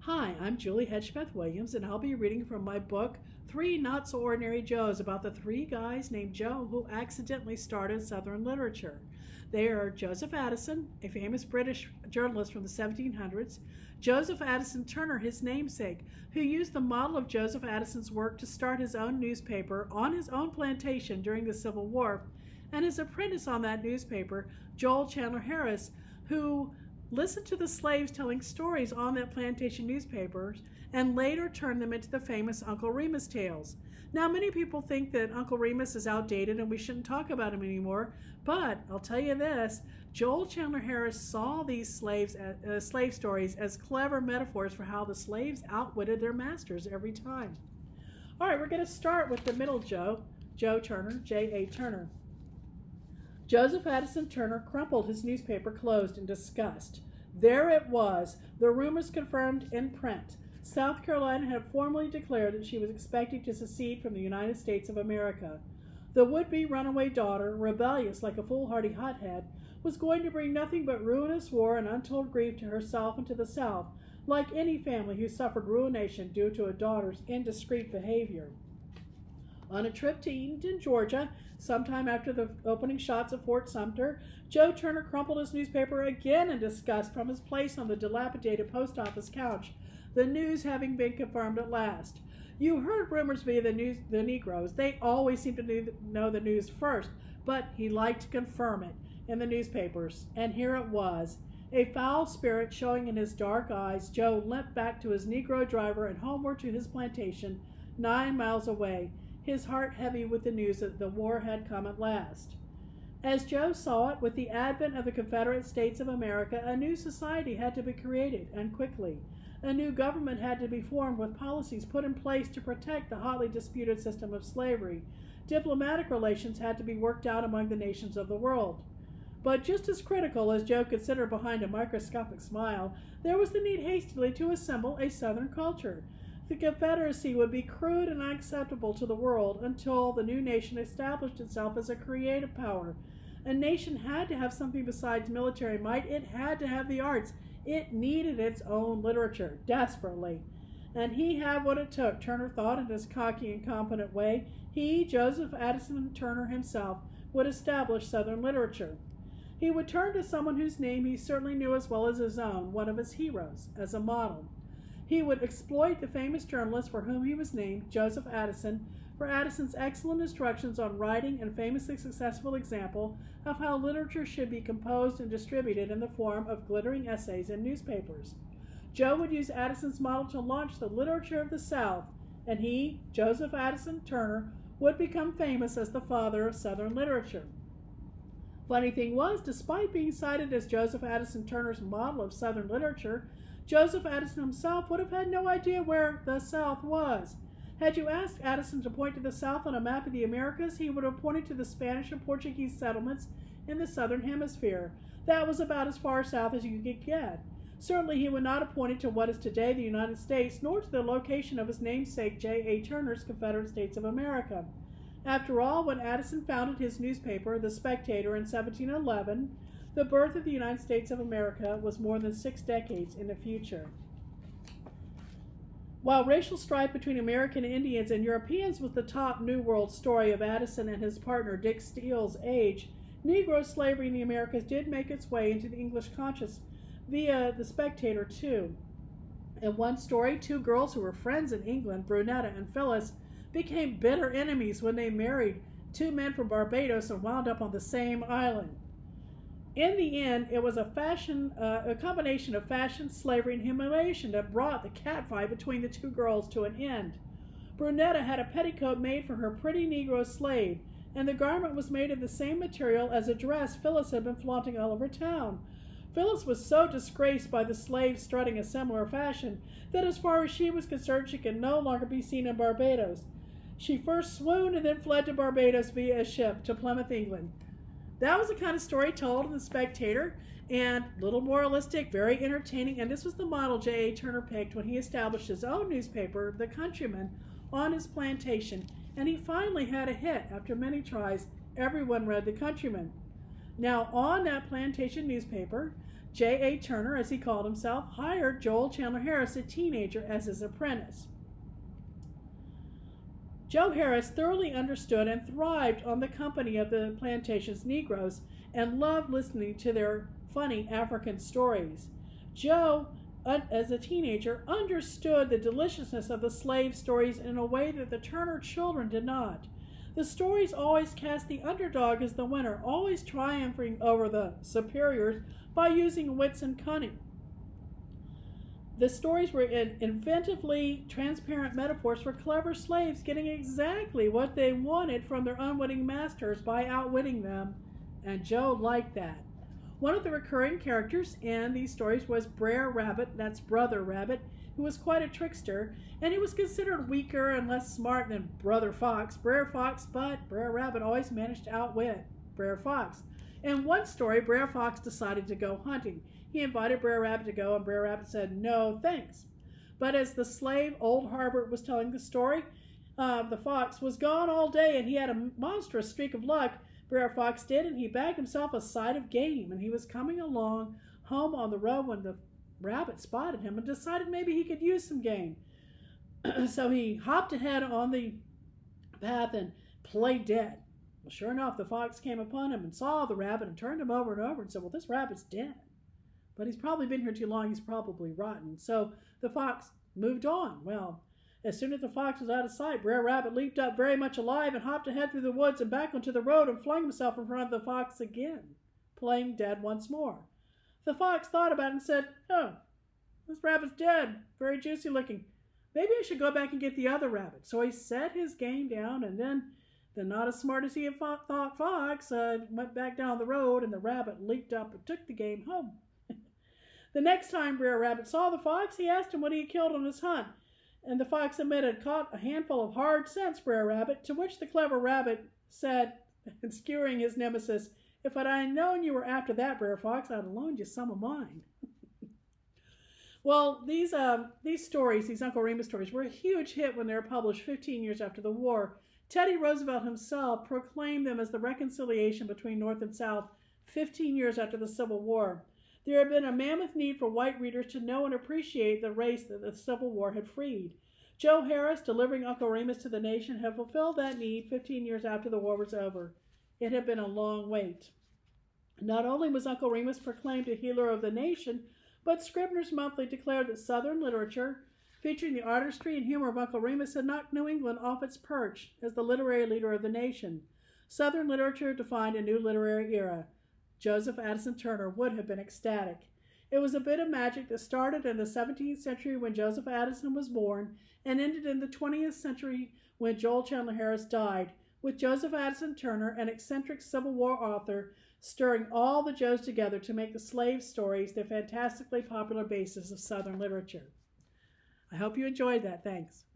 Hi, I'm Julie Hedgepeth Williams, and I'll be reading from my book, Three Not So Ordinary Joes, about the three guys named Joe who accidentally started Southern literature. They are Joseph Addison, a famous British journalist from the 1700s, Joseph Addison Turner, his namesake, who used the model of Joseph Addison's work to start his own newspaper on his own plantation during the Civil War, and his apprentice on that newspaper, Joel Chandler Harris, who listened to the slaves telling stories on that plantation newspapers and later turned them into the famous Uncle Remus tales. Now, many people think that Uncle Remus is outdated and we shouldn't talk about him anymore, but I'll tell you this, Joel Chandler Harris saw these slave stories as clever metaphors for how the slaves outwitted their masters every time. All right, we're going to start with the middle Joe Turner, J.A. Turner. Joseph Addison Turner crumpled his newspaper closed in disgust. There it was, the rumors confirmed in print. South Carolina had formally declared that she was expecting to secede from the United States of America. The would-be runaway daughter, rebellious like a foolhardy hothead, was going to bring nothing but ruinous war and untold grief to herself and to the South, like any family who suffered ruination due to a daughter's indiscreet behavior. On a trip to Eatonton, Georgia, sometime after the opening shots of Fort Sumter, Joe Turner crumpled his newspaper again in disgust from his place on the dilapidated post office couch, the news having been confirmed at last. You heard rumors via the Negroes. They always seem to know the news first, but he liked to confirm it in the newspapers, and here it was. A foul spirit showing in his dark eyes, Joe limped back to his Negro driver and homeward to his plantation, 9 miles away, his heart heavy with the news that the war had come at last. As Joe saw it, with the advent of the Confederate States of America, a new society had to be created, and quickly. A new government had to be formed with policies put in place to protect the hotly disputed system of slavery. Diplomatic relations had to be worked out among the nations of the world. But just as critical as Joe considered behind a microscopic smile, there was the need hastily to assemble a Southern culture. The Confederacy would be crude and unacceptable to the world until the new nation established itself as a creative power. A nation had to have something besides military might. It had to have the arts. It needed its own literature, desperately. And he had what it took, Turner thought in his cocky and confident way. He, Joseph Addison Turner himself, would establish Southern literature. He would turn to someone whose name he certainly knew as well as his own, one of his heroes, as a model. He would exploit the famous journalist for whom he was named, Joseph Addison, for Addison's excellent instructions on writing and famously successful example of how literature should be composed and distributed in the form of glittering essays in newspapers. Joe would use Addison's model to launch the literature of the South, and he, Joseph Addison Turner, would become famous as the father of Southern literature. Funny thing was, despite being cited as Joseph Addison Turner's model of Southern literature, Joseph Addison himself would have had no idea where the South was. Had you asked Addison to point to the South on a map of the Americas, he would have pointed to the Spanish and Portuguese settlements in the Southern Hemisphere. That was about as far south as you could get. Certainly he would not have pointed to what is today the United States, nor to the location of his namesake J.A. Turner's Confederate States of America. After all, when Addison founded his newspaper, The Spectator, in 1711, the birth of the United States of America was more than 6 decades in the future. While racial strife between American Indians and Europeans was the top New World story of Addison and his partner Dick Steele's age, Negro slavery in the Americas did make its way into the English conscience via The Spectator, too. In one story, 2 girls who were friends in England, Brunetta and Phyllis, became bitter enemies when they married 2 men from Barbados and wound up on the same island. In the end, it was a combination of fashion, slavery, and humiliation that brought the catfight between the 2 girls to an end. Brunetta had a petticoat made for her pretty Negro slave, and the garment was made of the same material as a dress Phyllis had been flaunting all over town. Phyllis was so disgraced by the slave strutting a similar fashion that as far as she was concerned, she could no longer be seen in Barbados. She first swooned and then fled to Barbados via a ship to Plymouth, England. That was the kind of story told in The Spectator, and a little moralistic, very entertaining, and this was the model J.A. Turner picked when he established his own newspaper, The Countryman, on his plantation, and he finally had a hit. After many tries, everyone read The Countryman. Now, on that plantation newspaper, J.A. Turner, as he called himself, hired Joel Chandler Harris, a teenager, as his apprentice. Joe Harris thoroughly understood and thrived on the company of the plantation's Negroes and loved listening to their funny African stories. Joe, as a teenager, understood the deliciousness of the slave stories in a way that the Turner children did not. The stories always cast the underdog as the winner, always triumphing over the superiors by using wits and cunning. The stories were inventively transparent metaphors for clever slaves getting exactly what they wanted from their unwitting masters by outwitting them, and Joe liked that. One of the recurring characters in these stories was Brer Rabbit, that's Brother Rabbit, who was quite a trickster, and he was considered weaker and less smart than Brother Fox, Brer Fox, but Brer Rabbit always managed to outwit Brer Fox. In one story, Brer Fox decided to go hunting. He invited Brer Rabbit to go, and Brer Rabbit said, "No, thanks." But as the slave, Old Harbert, was telling the story, the fox was gone all day, and he had a monstrous streak of luck, Brer Fox did, and he bagged himself a side of game, and he was coming along home on the road when the rabbit spotted him and decided maybe he could use some game. So he hopped ahead on the path and played dead. Well, sure enough, the fox came upon him and saw the rabbit and turned him over and over and said, "Well, this rabbit's dead. But he's probably been here too long. He's probably rotten." So the fox moved on. Well, as soon as the fox was out of sight, Brer Rabbit leaped up very much alive and hopped ahead through the woods and back onto the road and flung himself in front of the fox again, playing dead once more. The fox thought about it and said, "Oh, this rabbit's dead. Very juicy looking. Maybe I should go back and get the other rabbit." So he set his game down, and then the not as smart as he had thought fox went back down the road, and the rabbit leaped up and took the game home. The next time Brer Rabbit saw the fox, he asked him what he had killed on his hunt, and the fox admitted, "Caught a handful of hard cents, Brer Rabbit," to which the clever rabbit said, skewering his nemesis, "If I'd known you were after that, Brer Fox, I'd have loaned you some of mine." Well, these stories, these Uncle Remus stories, were a huge hit when they were published 15 years after the war. Teddy Roosevelt himself proclaimed them as the reconciliation between North and South 15 years after the Civil War. There had been a mammoth need for white readers to know and appreciate the race that the Civil War had freed. Joe Harris, delivering Uncle Remus to the nation, had fulfilled that need 15 years after the war was over. It had been a long wait. Not only was Uncle Remus proclaimed a healer of the nation, but Scribner's Monthly declared that Southern literature, featuring the artistry and humor of Uncle Remus, had knocked New England off its perch as the literary leader of the nation. Southern literature defined a new literary era. Joseph Addison Turner would have been ecstatic. It was a bit of magic that started in the 17th century when Joseph Addison was born and ended in the 20th century when Joel Chandler Harris died, with Joseph Addison Turner, an eccentric Civil War author, stirring all the Joes together to make the slave stories the fantastically popular basis of Southern literature. I hope you enjoyed that. Thanks.